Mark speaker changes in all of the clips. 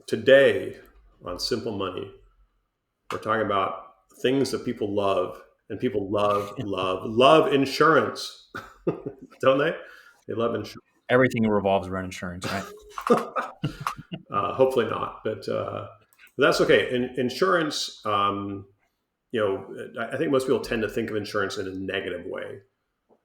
Speaker 1: today on Simple Money, we're talking about things that people love, and people love insurance, don't they? They love insurance.
Speaker 2: Everything revolves around insurance, right?
Speaker 1: Hopefully not, but that's okay. Insurance, I think most people tend to think of insurance in a negative way,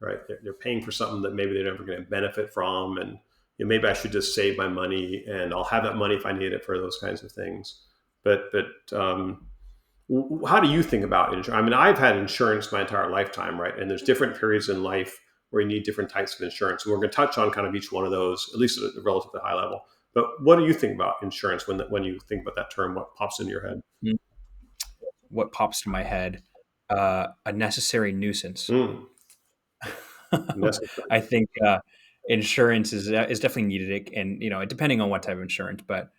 Speaker 1: right? They're paying for something that maybe they're never going to benefit from, and maybe I should just save my money, and I'll have that money if I need it for those kinds of things. But how do you think about insurance? I mean, I've had insurance my entire lifetime, right? And there's different periods in life where you need different types of insurance. And we're going to touch on kind of each one of those, at least at a relatively high level. But what do you think about insurance when you think about that term? What pops into your head?
Speaker 2: What pops to my head? A necessary nuisance.
Speaker 1: Necessary.
Speaker 2: I think insurance is definitely needed, and depending on what type of insurance. But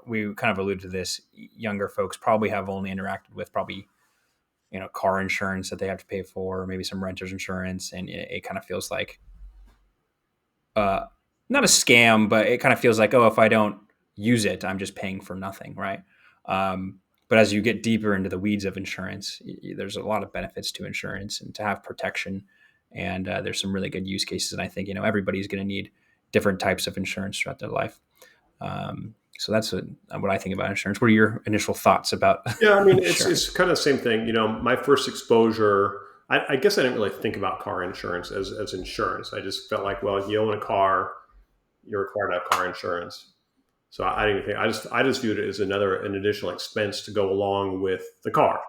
Speaker 2: we kind of alluded to this. Younger folks probably have only interacted with car insurance that they have to pay for, maybe some renter's insurance, and it kind of feels like not a scam, but it kind of feels like, oh, if I don't use it, I'm just paying for nothing, right? But as you get deeper into the weeds of insurance, there's a lot of benefits to insurance and to have protection. And there's some really good use cases. And I think, everybody's going to need different types of insurance throughout their life. So that's what I think about insurance. What are your initial thoughts about?
Speaker 1: Yeah, I mean, it's kind of the same thing. My first exposure, I guess I didn't really think about car insurance as insurance. I just felt like, well, you own a car, you're required to have car insurance. So I didn't think, I just viewed it as an additional expense to go along with the car.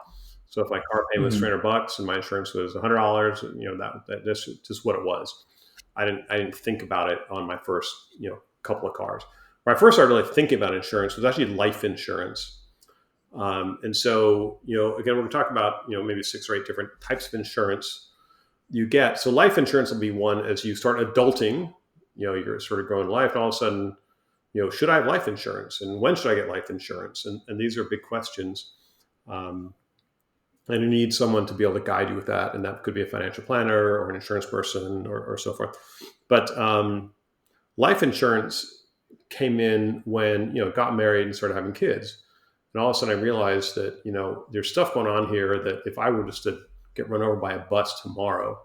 Speaker 1: So if my car payment was $300 and my insurance was $100, that's just what it was. I didn't think about it on my first, couple of cars. Where I first started really thinking about insurance was actually life insurance. And so, again, we're going to talk about, maybe 6 or 8 different types of insurance you get. So life insurance will be one as you start adulting, you're sort of growing life, and all of a sudden, should I have life insurance, and when should I get life insurance? And these are big questions. And you need someone to be able to guide you with that. And that could be a financial planner or an insurance person or so forth. But life insurance came in when, got married and started having kids. And all of a sudden I realized that, there's stuff going on here that if I were just to get run over by a bus tomorrow,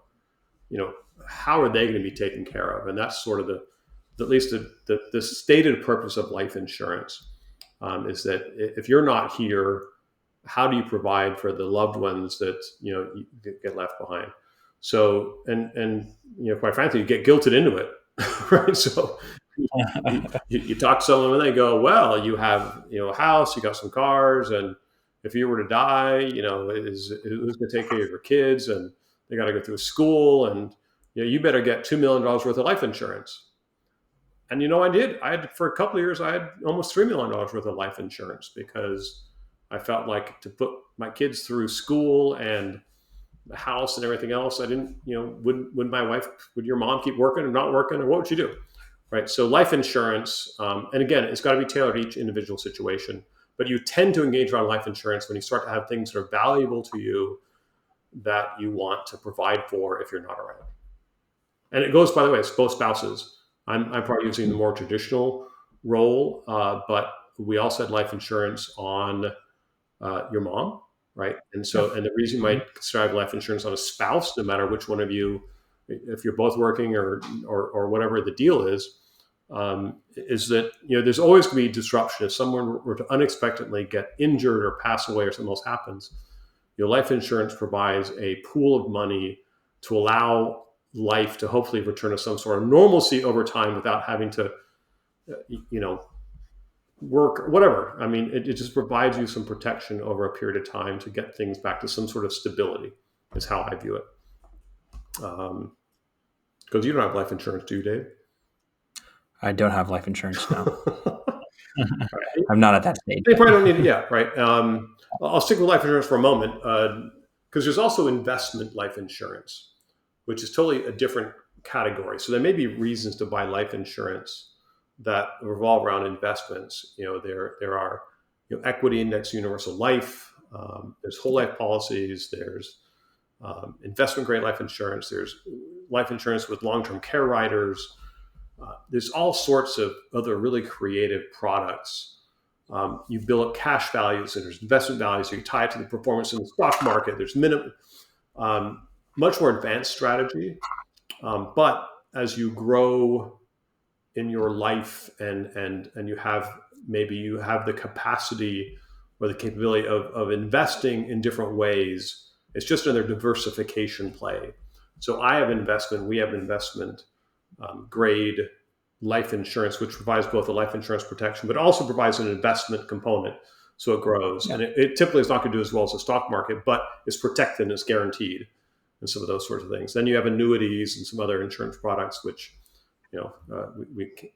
Speaker 1: how are they going to be taken care of? And that's sort of at least the stated purpose of life insurance is that if you're not here, how do you provide for the loved ones that, you get left behind? So, and quite frankly, you get guilted into it, right? So you talk to someone and they go, well, you have, a house, you got some cars, and if you were to die, who's going to take care of your kids, and they got to go through school, and you better get $2 million worth of life insurance. And I had for a couple of years, I had almost $3 million worth of life insurance because I felt like to put my kids through school and the house and everything else, I didn't, would your mom keep working or not working, or what would you do? Right. So life insurance, and again, it's got to be tailored to each individual situation, but you tend to engage around life insurance when you start to have things that are valuable to you that you want to provide for if you're not around. And it goes, by the way, it's both spouses. I'm probably using the more traditional role, but we also had life insurance on your mom, right? And so, and the reason you might consider life insurance on a spouse, no matter which one of you, if you're both working or whatever the deal is that, there's always going to be disruption. If someone were to unexpectedly get injured or pass away or something else happens, your life insurance provides a pool of money to allow life to hopefully return to some sort of normalcy over time without having to, work or whatever. I mean, it just provides you some protection over a period of time to get things back to some sort of stability is how I view it. Because you don't have life insurance, do you, Dave?
Speaker 2: I don't have life insurance now. I'm not at that stage.
Speaker 1: You probably don't need it yet, right? I'll stick with life insurance for a moment because there's also investment life insurance, which is totally a different category. So there may be reasons to buy life insurance that revolve around investments. There are equity index universal life. There's whole life policies. There's investment grade life insurance. There's life insurance with long-term care riders. There's all sorts of other really creative products. You build up cash values and there's investment values. So you tie it to the performance in the stock market. There's much more advanced strategy. But as you grow in your life and you have maybe you have the capacity or the capability of investing in different ways, it's just another diversification play. So we have investment grade life insurance, which provides both a life insurance protection, but also provides an investment component. So it grows.
Speaker 2: Yeah.
Speaker 1: And it typically is not going to do as well as the stock market, but it's protected and it's guaranteed and some of those sorts of things. Then you have annuities and some other insurance products, which, we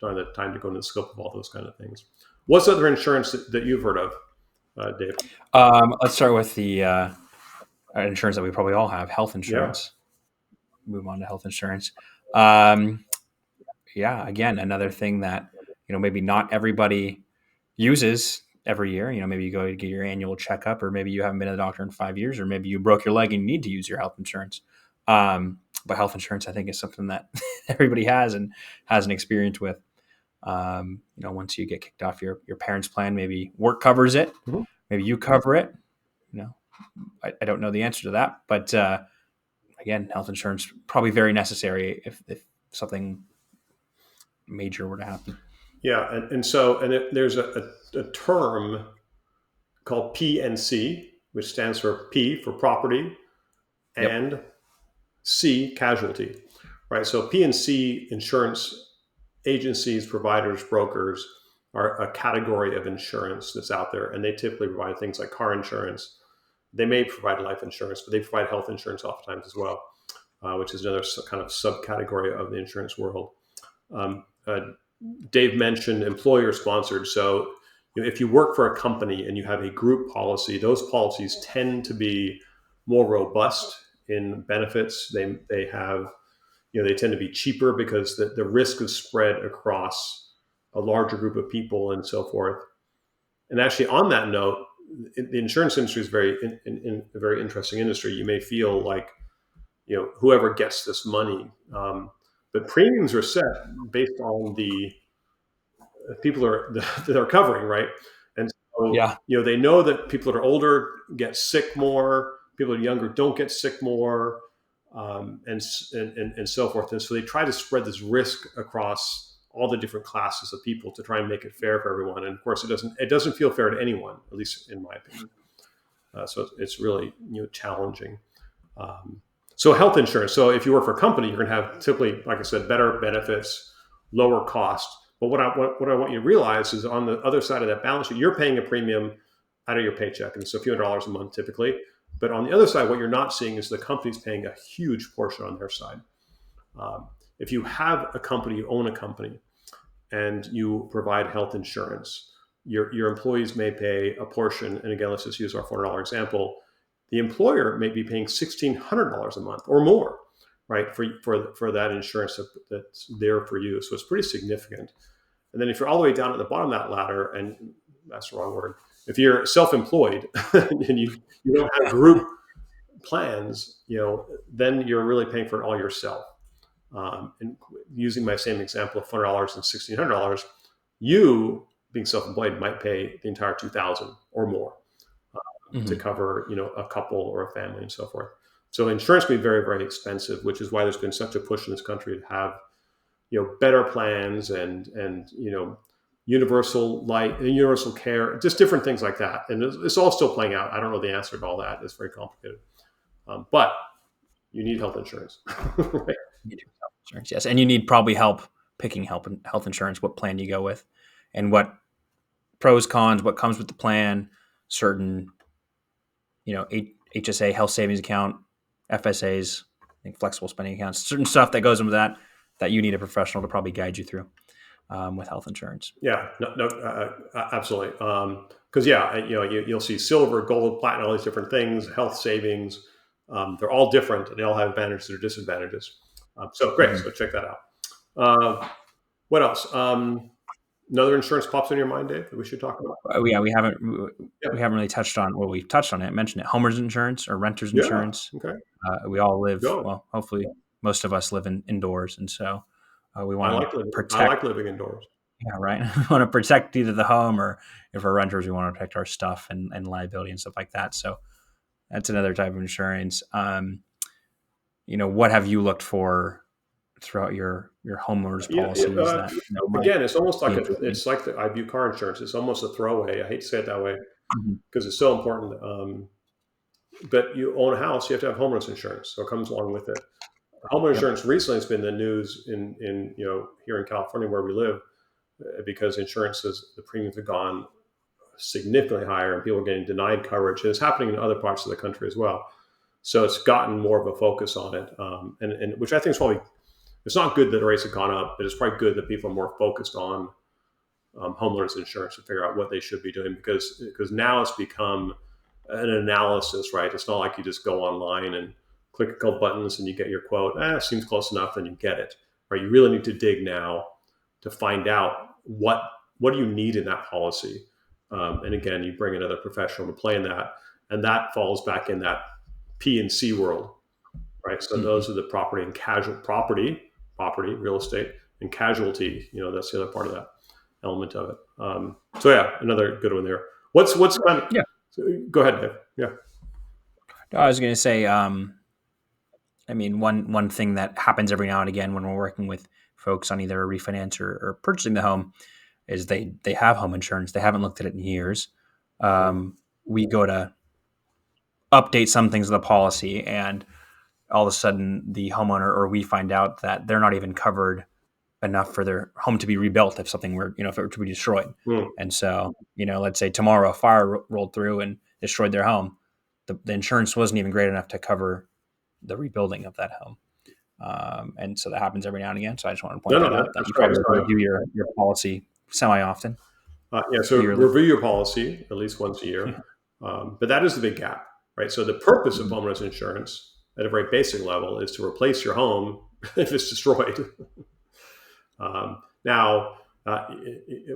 Speaker 1: don't have the time to go into the scope of all those kind of things. What's other insurance that you've heard of, Dave?
Speaker 2: Let's start with the insurance that we probably all have, health
Speaker 1: Yeah.
Speaker 2: insurance. Move on to health insurance. Again, another thing that, maybe not everybody uses every year. Maybe you go to get your annual checkup, or maybe you haven't been to the doctor in 5 years, or maybe you broke your leg and you need to use your health insurance. But health insurance, I think, is something that everybody has and has an experience with. Once you get kicked off your parents' plan, maybe work covers it,
Speaker 1: Mhm.
Speaker 2: maybe you cover it. I don't know the answer to that, but again, health insurance probably very necessary if something major were to happen.
Speaker 1: Yeah, there's a term called PNC, which stands for P for property
Speaker 2: Yep.
Speaker 1: and C casualty, right? So PNC insurance agencies, providers, brokers are a category of insurance that's out there, and they typically provide things like car insurance. They may provide life insurance, but they provide health insurance oftentimes as well, which is another kind of subcategory of the insurance world. Dave mentioned employer sponsored. So if you work for a company and you have a group policy, those policies tend to be more robust in benefits. They have, they tend to be cheaper because the risk is spread across a larger group of people and so forth. And actually, on that note, the insurance industry is a very interesting industry. You may feel like, whoever gets this money, but premiums are set based on the people that are covering, right? And so,
Speaker 2: Yeah.
Speaker 1: they know that people that are older get sick more, people that are younger don't get sick more, and so forth. And so they try to spread this risk across all the different classes of people to try and make it fair for everyone. And of course, it doesn't feel fair to anyone, at least in my opinion. So it's really challenging. So health insurance. So if you work for a company, you're going to have typically, like I said, better benefits, lower cost. But what I want you to realize is on the other side of that balance sheet, you're paying a premium out of your paycheck, and it's a few $100s a month typically. But on the other side, what you're not seeing is the company's paying a huge portion on their side. If you have a company, you own a company, and you provide health insurance, your employees may pay a portion. And again, let's just use our $400 example. The employer may be paying $1,600 a month or more, right, for that insurance that's there for you. So it's pretty significant. And then if you're all the way down at the bottom of that ladder, and that's the wrong word, if you're self-employed and you don't have group plans, then you're really paying for it all yourself. And using my same example of $400 and $1,600, you being self-employed might pay the entire $2,000 or more to cover, a couple or a family and so forth. So insurance can be very, very expensive, which is why there's been such a push in this country to have, better plans and universal light, universal care, just different things like that. And it's all still playing out. I don't know the answer to all that. It's very complicated. But you need health insurance. Right?
Speaker 2: You need health insurance, yes. And you need probably help picking health insurance, what plan you go with, and what pros, cons, what comes with the plan, certain, HSA, health savings account, FSAs, I think flexible spending accounts, certain stuff that goes into that you need a professional to probably guide you through with health insurance.
Speaker 1: Yeah, no, absolutely. Because you'll see silver, gold, platinum, all these different things, health savings. They're all different, and they all have advantages or disadvantages. So great. So check that out. What else? Another insurance pops in your mind, Dave, that we should talk about?
Speaker 2: We haven't really touched on. Well, we've touched on it. Mentioned it. Homeowners insurance or renters insurance.
Speaker 1: Okay.
Speaker 2: We all live.
Speaker 1: Go.
Speaker 2: Well, hopefully, most of us live indoors, and so We
Speaker 1: I
Speaker 2: want to
Speaker 1: like living. I
Speaker 2: protect.
Speaker 1: like living indoors.
Speaker 2: Yeah, right. We want to protect either the home, or if we're renters, we want to protect our stuff and liability and stuff like that. So that's another type of insurance. What have you looked for throughout your homeowners
Speaker 1: Yeah,
Speaker 2: policies that might
Speaker 1: again, it's almost
Speaker 2: be
Speaker 1: like
Speaker 2: interesting?
Speaker 1: it's like I view car insurance. It's almost a throwaway. I hate to say it that way
Speaker 2: Mhm.
Speaker 1: because it's so important. But you own a house, you have to have homeowners insurance, so it comes along with it. Homeowner
Speaker 2: Yep.
Speaker 1: insurance recently has been the news in here in California where we live because insurances the premiums have gone significantly higher and people are getting denied coverage. And it's happening in other parts of the country as well. So it's gotten more of a focus on it, and which I think is probably it's not good that the rates have gone up, but it's probably good that people are more focused on homeowners insurance to figure out what they should be doing because now it's become an analysis, right? It's not like you just go online and click a couple buttons and you get your quote. Seems close enough, and you get it, right? You really need to dig now to find out what do you need in that policy. And again, you bring another professional to play in that, and that falls back in that P and C world, right? So
Speaker 2: Mhm.
Speaker 1: those are the property and casual property, real estate, and casualty. That's the other part of that element of it. So yeah, another good one there. What's kind of,
Speaker 2: Yeah.
Speaker 1: go ahead, Dave. Yeah.
Speaker 2: No, I was going to say, I mean, one thing that happens every now and again when we're working with folks on either a refinance or purchasing the home is they have home insurance. They haven't looked at it in years. We go to update some things of the policy, and all of a sudden the homeowner or we find out that they're not even covered enough for their home to be rebuilt if something were, if it were to be destroyed.
Speaker 1: Hmm.
Speaker 2: And so, let's say tomorrow a fire rolled through and destroyed their home. The insurance wasn't even great enough to cover the rebuilding of that home. And so that happens every now and again. So I just want to
Speaker 1: No,
Speaker 2: point
Speaker 1: no,
Speaker 2: that out, that
Speaker 1: that's
Speaker 2: you
Speaker 1: great.
Speaker 2: probably review your policy semi often,
Speaker 1: Yeah, so
Speaker 2: yearly.
Speaker 1: review your policy at least once a year. But that is the big gap, right? So the purpose of homeowners insurance at a very basic level is to replace your home if it's destroyed. Now,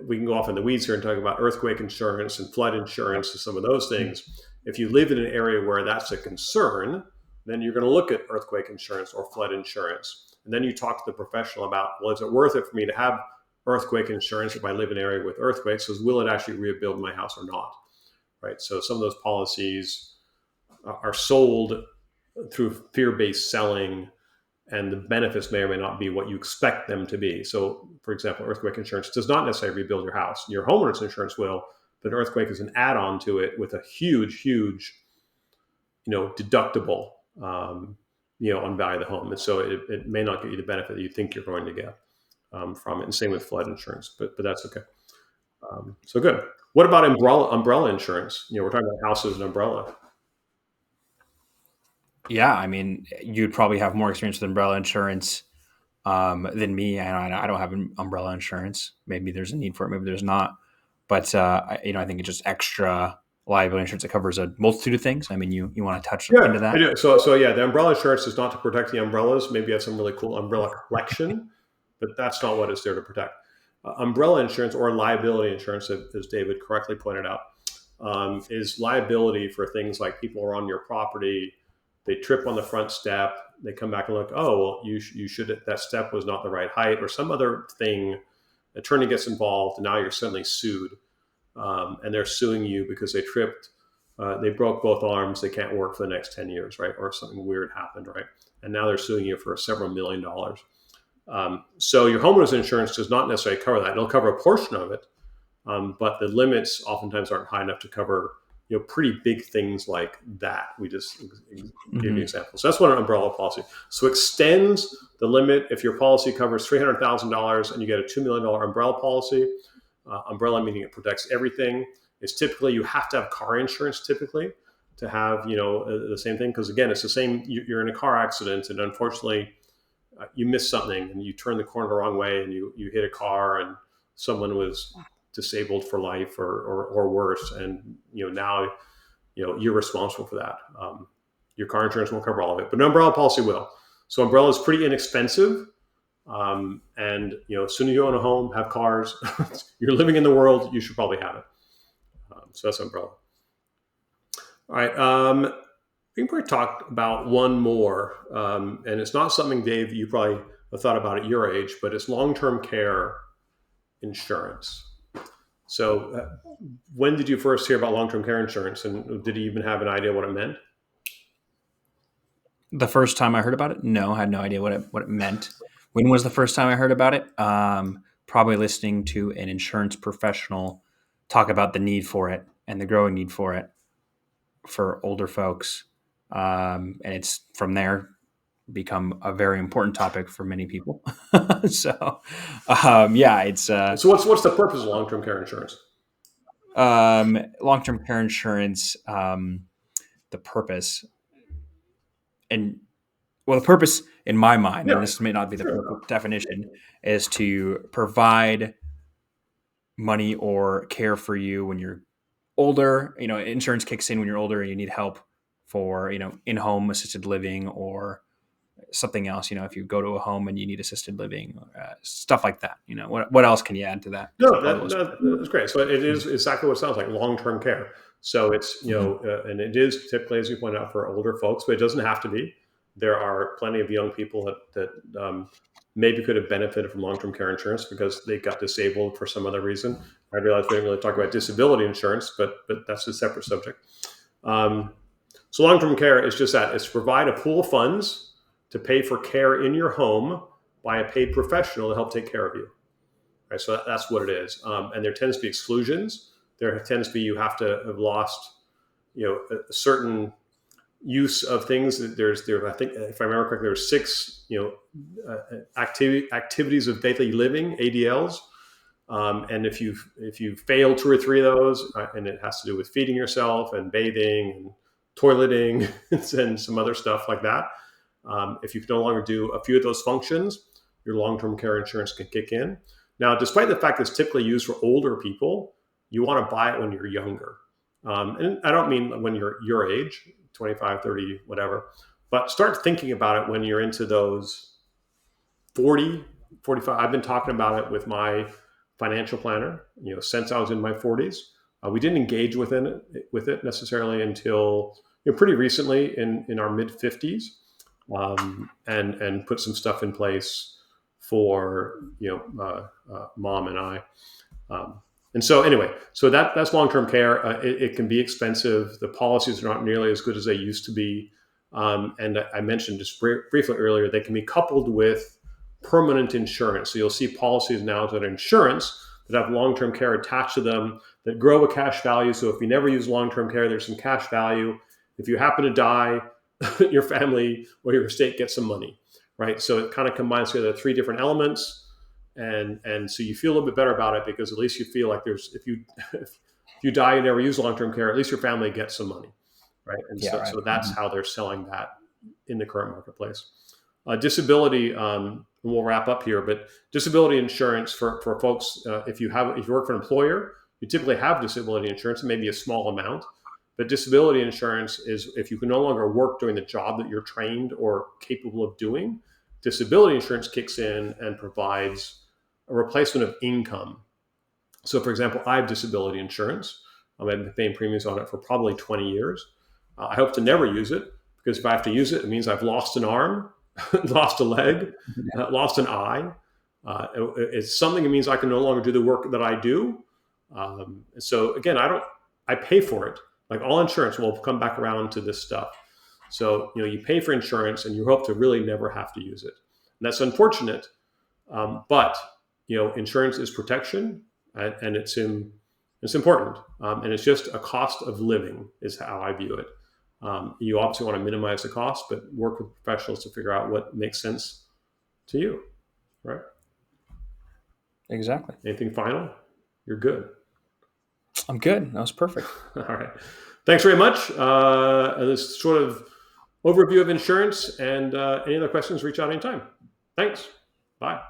Speaker 1: we can go off in the weeds here and talk about earthquake insurance and flood
Speaker 2: Yep.
Speaker 1: insurance and some of those things. If you live in an area where that's a concern, then you're going to look at earthquake insurance or flood insurance. And then you talk to the professional about, well, is it worth it for me to have earthquake insurance if I live in an area with earthquakes? Because will it actually rebuild my house or not? Right. So some of those policies are sold through fear-based selling, and the benefits may or may not be what you expect them to be. So, for example, earthquake insurance does not necessarily rebuild your house. Your homeowner's insurance will, but earthquake is an add-on to it with a huge, deductible, on value of the home. And so it may not get you the benefit that you think you're going to get from it. And same with flood insurance, but that's okay. So good. What about umbrella insurance? We're talking about houses and umbrella.
Speaker 2: Yeah. I mean, you'd probably have more experience with umbrella insurance than me. And I don't have an umbrella insurance. Maybe there's a need for it. Maybe there's not. But I think it's just extra liability insurance that covers a multitude of things. I mean, you want to touch
Speaker 1: Yeah,
Speaker 2: into
Speaker 1: I
Speaker 2: that?
Speaker 1: do. So yeah, the umbrella insurance is not to protect the umbrellas. Maybe you have some really cool umbrella collection, but that's not what it's there to protect. Umbrella insurance or liability insurance, as David correctly pointed out, is liability for things like people are on your property, they trip on the front step, they come back and look, oh, well, you should that step was not the right height or some other thing. Attorney gets involved, and now you're suddenly sued, and they're suing you because they tripped. They broke both arms. They can't work for the next 10 years, right? Or something weird happened, right? And now they're suing you for several $1 million. So your homeowner's insurance does not necessarily cover that. It'll cover a portion of it, but the limits oftentimes aren't high enough to cover pretty big things like that. We just gave you
Speaker 2: Hmm.
Speaker 1: examples. So that's what an umbrella policy. So extends the limit if your policy covers $300,000 and you get a $2 million umbrella policy. Umbrella meaning it protects everything. It's typically you have to have car insurance typically to have the same thing because again it's the same. You're in a car accident and unfortunately you miss something and you turn the corner the wrong way and you hit a car and someone was disabled for life or worse, and now you're responsible for that. Your car insurance won't cover all of it, but an umbrella policy will. So umbrella is pretty inexpensive, and as soon as you own a home, have cars, you're living in the world, you should probably have it. So that's umbrella. All right. We can probably talk about one more, and it's not something, Dave, you probably thought about at your age, but it's long-term care insurance. So, when did you first hear about long-term care insurance, and did you even have an idea what it meant?
Speaker 2: The first time I heard about it, no, I had no idea what it meant. When was the first time I heard about it? Probably listening to an insurance professional talk about the need for it and the growing need for it for older folks, and it's from there become a very important topic for many people. So, yeah, it's
Speaker 1: So, what's the purpose of long-term care insurance?
Speaker 2: long-term care insurance. The purpose and well, the purpose in my mind, and
Speaker 1: Yeah,
Speaker 2: this may not be the
Speaker 1: sure.
Speaker 2: perfect definition, is to provide money or care for you when you're older. Insurance kicks in when you're older and you need help for, in-home assisted living or something else. If you go to a home and you need assisted living, stuff like that. What else can you add to that?
Speaker 1: No,
Speaker 2: Probably was.
Speaker 1: that's great. So it is exactly what it sounds like, long-term care. So it's,
Speaker 2: Mhm.
Speaker 1: and it is typically, as you point out, for older folks, but it doesn't have to be. There are plenty of young people that maybe could have benefited from long-term care insurance because they got disabled for some other reason. I realize we didn't really talk about disability insurance, but that's a separate subject. Um, so long-term care is just that. It's to provide a pool of funds to pay for care in your home by a paid professional to help take care of you. Right, so that's what it is. And there tends to be exclusions. There tends to be, you have to have lost, a certain use of things. I think, if I remember correctly, there's 6, activities of daily living, ADLs. And if you fail 2 or 3 of those, and it has to do with feeding yourself and bathing and toileting and some other stuff like that. If you can no longer do a few of those functions, your long-term care insurance can kick in. Now, despite the fact that it's typically used for older people, you want to buy it when you're younger. And I don't mean when you're your age, 25, 30, whatever, but start thinking about it when you're into those 40, 45. I've been talking about it with my financial planner, since I was in my 40s. We didn't engage with it necessarily until pretty recently in our mid 50s, and put some stuff in place for mom and I. And so anyway, so that's long-term care. It can be expensive. The policies are not nearly as good as they used to be. And I mentioned just briefly earlier, they can be coupled with permanent insurance. So you'll see policies now that are insurance that have long-term care attached to them that grow a cash value. So if you never use long-term care, there's some cash value. If you happen to die, your family or your estate gets some money, right? So it kind of combines together 3 different elements, and so you feel a little bit better about it because at least you feel like if you die and never use long-term care, at least your family gets some money, right? And
Speaker 2: Yeah, right.
Speaker 1: so that's how they're selling that in the current marketplace. Disability, we'll wrap up here, but disability insurance for folks, if you work for an employer, you typically have disability insurance, maybe a small amount. But disability insurance is if you can no longer work doing the job that you're trained or capable of doing, disability insurance kicks in and provides a replacement of income. So, for example, I have disability insurance. I've been paying premiums on it for probably 20 years. I hope to never use it because if I have to use it, it means I've lost an arm, lost a leg, lost an eye. It's something that means I can no longer do the work that I do. So again, I pay for it. Like all insurance will come back around to this stuff. So, you pay for insurance and you hope to really never have to use it. And that's unfortunate. But, insurance is protection, and it's important. And it's just a cost of living is how I view it. You obviously want to minimize the cost, but work with professionals to figure out what makes sense to you, right?
Speaker 2: Exactly.
Speaker 1: Anything final? You're good.
Speaker 2: I'm good. That was perfect.
Speaker 1: All right. Thanks very much. This sort of overview of insurance, and any other questions, reach out anytime. Thanks. Bye.